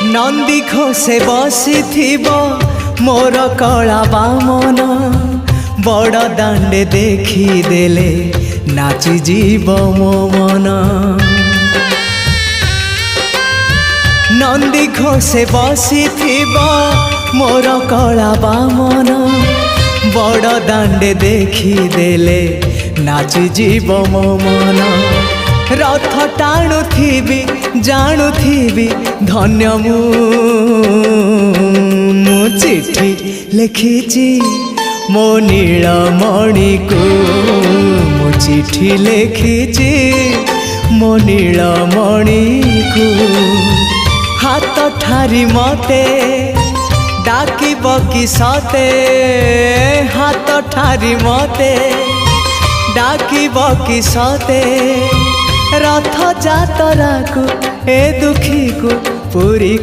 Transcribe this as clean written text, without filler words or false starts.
नंदी घोषे बसी मोर कला बामन बड़ दांडे देखी देले नाची जीव मो मन। नंदी घोषे बसी मोर कला बामन बड़ दांडे देखी देले नाची जीव मो मन। रथ टाणुथिबी जाणुथिबी धन्य मु चिठी लिखिची मो नीलमणि को मु चिठी लिखिची मो नीलमणि को। हाथ ठारी मते डाकिब कि सते हाथ ठारी मते डाकिब कि सते रथ जातरा को ए दुखी को पुरी को।